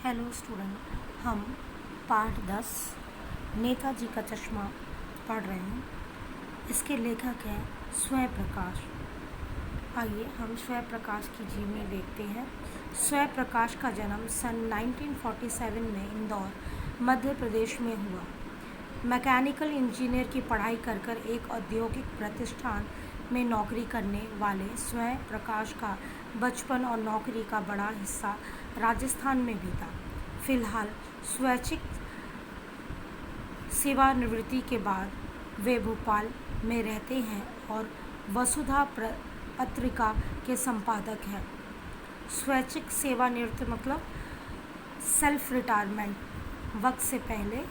Hello student, हम पाठ 10 नेताजी का चश्मा पढ़ रहे हैं। इसके लेखक हैं स्वयं प्रकाश। आइए हम स्वयं प्रकाश की जीवनी देखते हैं। स्वयं प्रकाश का जन्म सन 1947 में इंदौर, मध्य प्रदेश में हुआ। मैकेनिकल इंजीनियर की पढ़ाई कर एक औद्योगिक प्रतिष्ठान में नौकरी करने वाले स्वयं प्रकाश का बचपन और नौकरी का बड़ा हिस्सा राजस्थान में बीता। फिलहाल स्वैच्छिक सेवानिवृत्ति के बाद वे भोपाल में रहते हैं और वसुधा पत्रिका के संपादक हैं। स्वैच्छिक सेवानिवृत्ति मतलब सेल्फ रिटायरमेंट, वक्त से पहले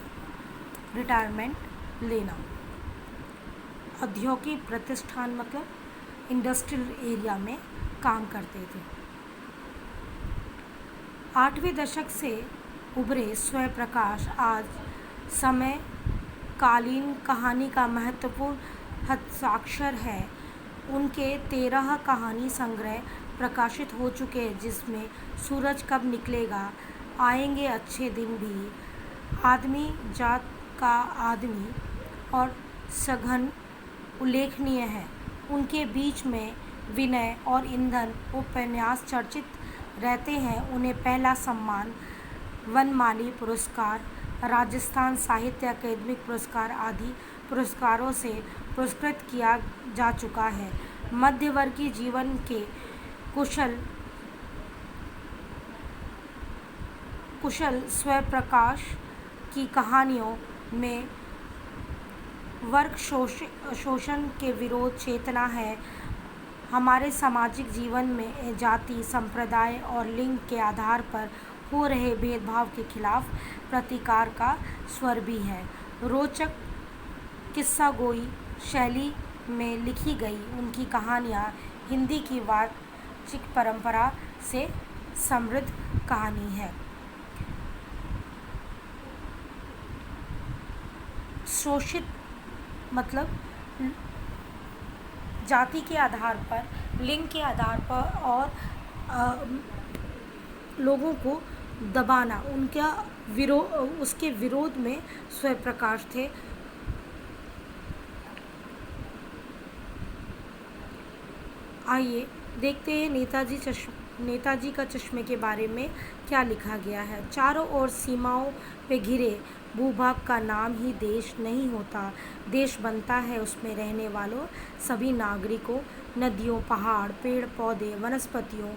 रिटायरमेंट लेना। औद्योगिक प्रतिष्ठान मतलब इंडस्ट्रियल एरिया में काम करते थे। 8वें दशक से उभरे स्वयं प्रकाश आज समय कालीन कहानी का महत्वपूर्ण हस्ताक्षर है। उनके 13 कहानी संग्रह प्रकाशित हो चुके हैं, जिसमें सूरज कब निकलेगा, आएंगे अच्छे दिन भी, आदमी जात का आदमी और सघन उल्लेखनीय है। उनके बीच में विनय और ईंधन उपन्यास चर्चित रहते हैं। उन्हें पहला सम्मान वनमाली पुरस्कार, राजस्थान साहित्य अकादमी पुरस्कार आदि पुरस्कारों से पुरस्कृत किया जा चुका है। मध्यवर्गीय जीवन के कुशल स्वयं प्रकाश की कहानियों में वर्ग शोषण के विरोध चेतना है। हमारे सामाजिक जीवन में जाति, संप्रदाय और लिंग के आधार पर हो रहे भेदभाव के खिलाफ प्रतिकार का स्वर भी है। रोचक किस्सागोई शैली में लिखी गई उनकी कहानियाँ हिंदी की वाचिक परंपरा से समृद्ध कहानी है। शोषित मतलब जाति के आधार पर, लिंग के आधार पर और लोगों को दबाना, उसके विरोध में स्वयं प्रकाश थे। आइए देखते हैं नेताजी का चश्मे के बारे में क्या लिखा गया है। चारों ओर सीमाओं पे घिरे भूभाग का नाम ही देश नहीं होता। देश बनता है उसमें रहने वालों सभी नागरिकों, नदियों, पहाड़, पेड़ पौधे, वनस्पतियों,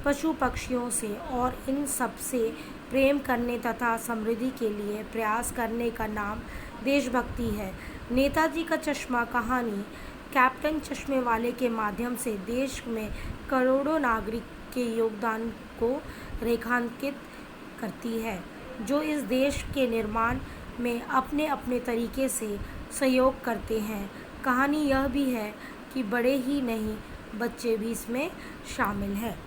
पशु पक्षियों से, और इन सब से प्रेम करने तथा समृद्धि के लिए प्रयास करने का नाम देशभक्ति है। नेताजी का चश्मा कहानी कैप्टन चश्मे वाले के माध्यम से देश में करोड़ों नागरिक के योगदान को रेखांकित करती है, जो इस देश के निर्माण में अपने अपने तरीके से सहयोग करते हैं। कहानी यह भी है कि बड़े ही नहीं, बच्चे भी इसमें शामिल हैं।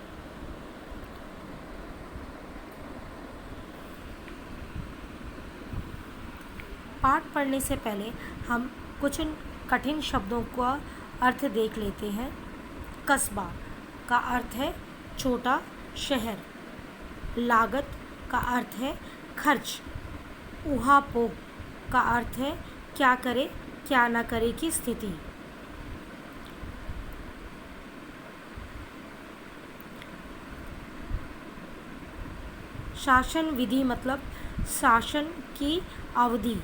पाठ पढ़ने से पहले हम कुछ कठिन शब्दों का अर्थ देख लेते हैं। कस्बा का अर्थ है छोटा शहर। लागत का अर्थ है खर्च। ऊहापोह का अर्थ है क्या करे क्या न करे की स्थिति। शासन विधि मतलब शासन की अवधि।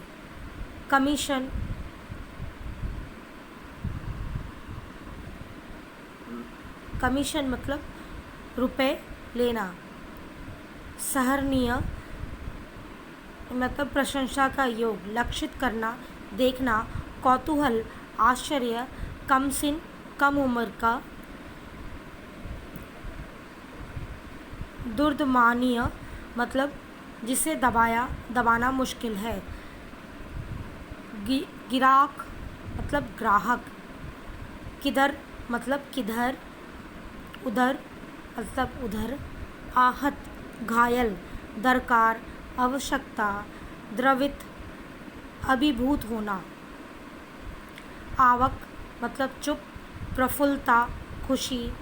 कमीशन मतलब रुपए लेना। सहनीय मतलब प्रशंसा का योग, लक्षित करना, देखना, कौतूहल, आश्चर्य, कमसिन कम उम्र का। दुर्दमानीय मतलब जिसे दबाना मुश्किल है। गिराक मतलब ग्राहक। किधर मतलब किधर, उधर मतलब उधर। आहत घायल, दरकार, आवश्यकता, द्रवित, अभिभूत होना। आवक मतलब चुप, प्रफुल्लता, खुशी।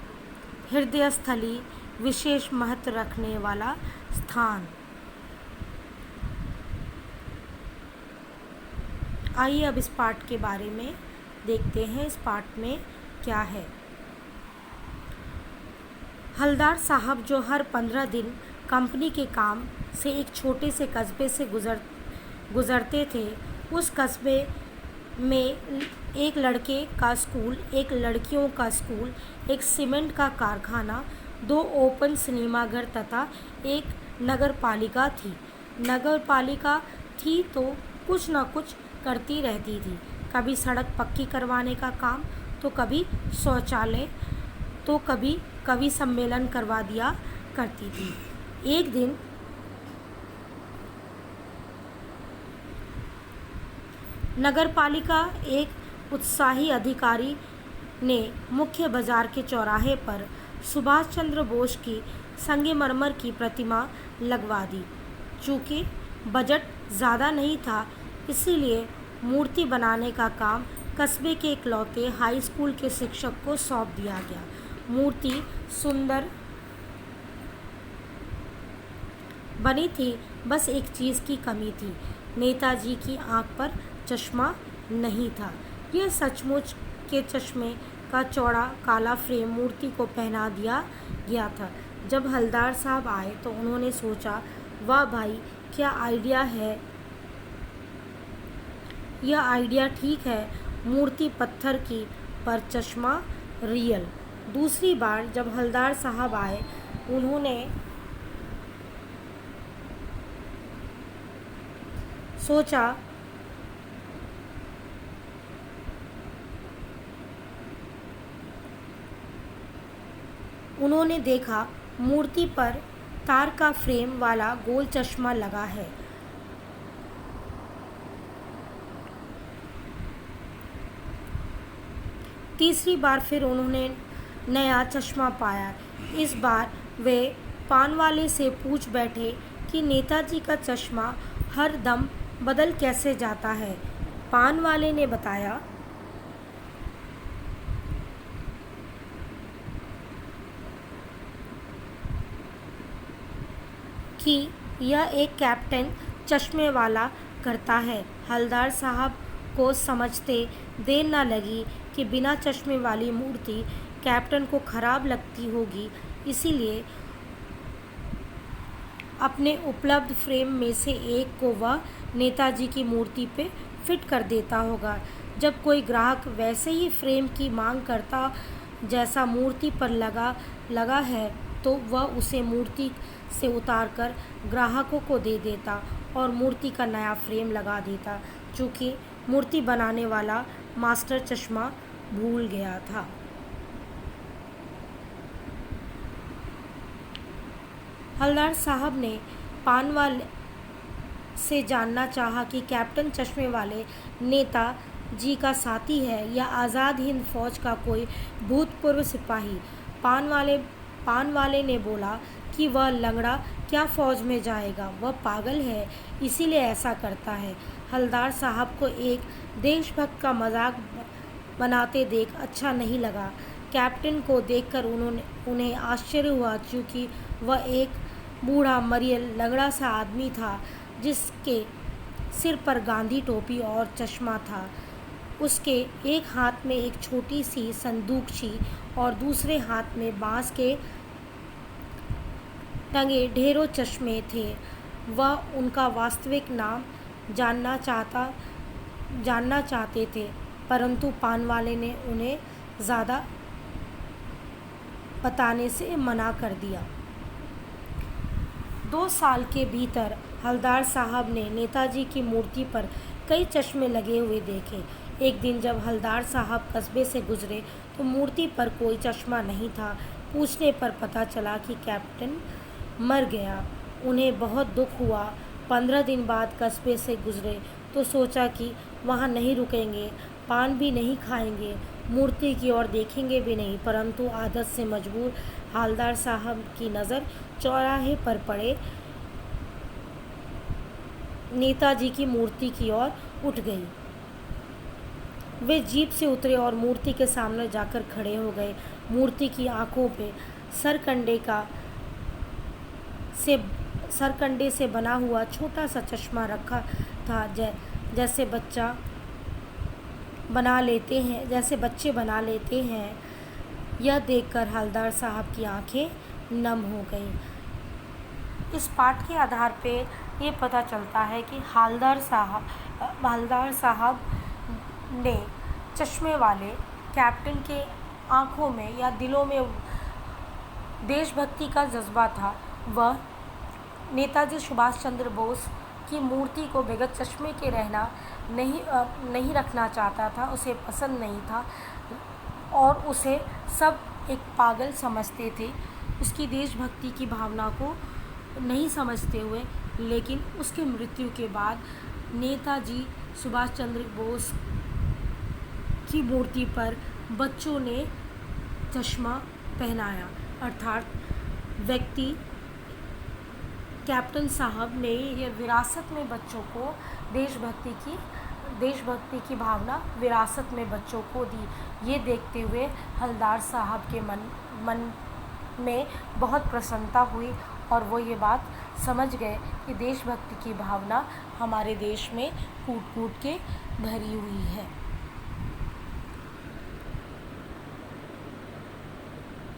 हृदय स्थली विशेष महत्व रखने वाला स्थान। आइए अब इस पाठ के बारे में देखते हैं, इस पाठ में क्या है। हलदार साहब जो हर 15 दिन कंपनी के काम से एक छोटे से कस्बे से गुज़रते थे, उस कस्बे में एक लड़के का स्कूल, एक लड़कियों का स्कूल, एक सीमेंट का कारखाना, 2 ओपन सिनेमाघर तथा एक नगर पालिका थी। नगर पालिका थी तो कुछ न कुछ करती रहती थी, कभी सड़क पक्की करवाने का काम, तो कभी शौचालय, तो कभी कवि सम्मेलन करवा दिया करती थी। एक दिन नगरपालिका एक उत्साही अधिकारी ने मुख्य बाजार के चौराहे पर सुभाष चंद्र बोस की संगमरमर की प्रतिमा लगवा दी। चूँकि बजट ज़्यादा नहीं था, इसीलिए मूर्ति बनाने का काम कस्बे के इकलौते हाई स्कूल के शिक्षक को सौंप दिया गया। मूर्ति सुंदर बनी थी, बस एक चीज़ की कमी थी, नेताजी की आंख पर चश्मा नहीं था। यह सचमुच के चश्मे का चौड़ा काला फ्रेम मूर्ति को पहना दिया गया था। जब हलदार साहब आए तो उन्होंने सोचा, वाह भाई, क्या आइडिया है, यह आइडिया ठीक है, मूर्ति पत्थर की पर चश्मा रियल। दूसरी बार जब हलदार साहब आए, उन्होंने सोचा, उन्होंने देखा मूर्ति पर तार का फ्रेम वाला गोल चश्मा लगा है। तीसरी बार फिर उन्होंने नया चश्मा पाया। इस बार वे पान वाले से पूछ बैठे कि नेताजी का चश्मा हर दम बदल कैसे जाता है। पान वाले ने बताया कि यह एक कैप्टन चश्मे वाला करता है। हलदार साहब को समझते देर न लगी कि बिना चश्मे वाली मूर्ति कैप्टन को खराब लगती होगी, इसीलिए अपने उपलब्ध फ्रेम में से एक को वह नेताजी की मूर्ति पे फिट कर देता होगा। जब कोई ग्राहक वैसे ही फ्रेम की मांग करता जैसा मूर्ति पर लगा है, तो वह उसे मूर्ति से उतारकर ग्राहकों को दे देता और मूर्ति का नया फ्रेम लगा देता, चूँकि मूर्ति बनाने वाला मास्टर चश्मा भूल गया था। हलदार साहब ने पान वाले से जानना चाहा कि कैप्टन चश्मे वाले नेता जी का साथी है या आज़ाद हिंद फौज का कोई भूतपूर्व सिपाही। पान वाले ने बोला कि वह लंगड़ा क्या फौज में जाएगा, वह पागल है, इसीलिए ऐसा करता है। हलदार साहब को एक देशभक्त का मजाक बनाते देख अच्छा नहीं लगा। कैप्टन को देखकर उन्हें आश्चर्य हुआ, क्योंकि वह एक बूढ़ा मरियल लंगड़ा सा आदमी था जिसके सिर पर गांधी टोपी और चश्मा था। उसके एक हाथ में एक छोटी सी संदूकची और दूसरे हाथ में बांस के टंगे ढेरों चश्मे थे। वह उनका वास्तविक नाम जानना चाहते थे, परंतु पान वाले ने उन्हें ज़्यादा बताने से मना कर दिया। 2 साल के भीतर हलदार साहब ने नेताजी की मूर्ति पर कई चश्मे लगे हुए देखे। एक दिन जब हलदार साहब कस्बे से गुजरे तो मूर्ति पर कोई चश्मा नहीं था। पूछने पर पता चला कि कैप्टन मर गया। उन्हें बहुत दुख हुआ। 15 दिन बाद कस्बे से गुजरे तो सोचा कि वहाँ नहीं रुकेंगे, पान भी नहीं खाएंगे, मूर्ति की ओर देखेंगे भी नहीं, परंतु आदत से मजबूर हलदार साहब की नज़र चौराहे पर पड़े नेताजी की मूर्ति की ओर उठ गई। वे जीप से उतरे और मूर्ति के सामने जाकर खड़े हो गए। मूर्ति की आंखों पे सरकंडे से बना हुआ छोटा सा चश्मा रखा था, जैसे बच्चा बना लेते हैं, जैसे बच्चे बना लेते हैं। यह देखकर हवलदार साहब की आंखें नम हो गईं। इस पाठ के आधार पे ये पता चलता है कि हवलदार साहब ने चश्मे वाले कैप्टन के आँखों में या दिलों में देशभक्ति का जज्बा था। वह नेताजी सुभाष चंद्र बोस की मूर्ति को बगैर चश्मे के रहना नहीं रखना चाहता था, उसे पसंद नहीं था और उसे सब एक पागल समझते थे, उसकी देशभक्ति की भावना को नहीं समझते हुए। लेकिन उसके मृत्यु के बाद नेताजी सुभाष चंद्र बोस की मूर्ति पर बच्चों ने चश्मा पहनाया, अर्थात व्यक्ति कैप्टन साहब ने यह विरासत में बच्चों को देशभक्ति की भावना विरासत में बच्चों को दी। ये देखते हुए हवलदार साहब के मन में बहुत प्रसन्नता हुई और वो ये बात समझ गए कि देशभक्ति की भावना हमारे देश में कूट कूट के भरी हुई है।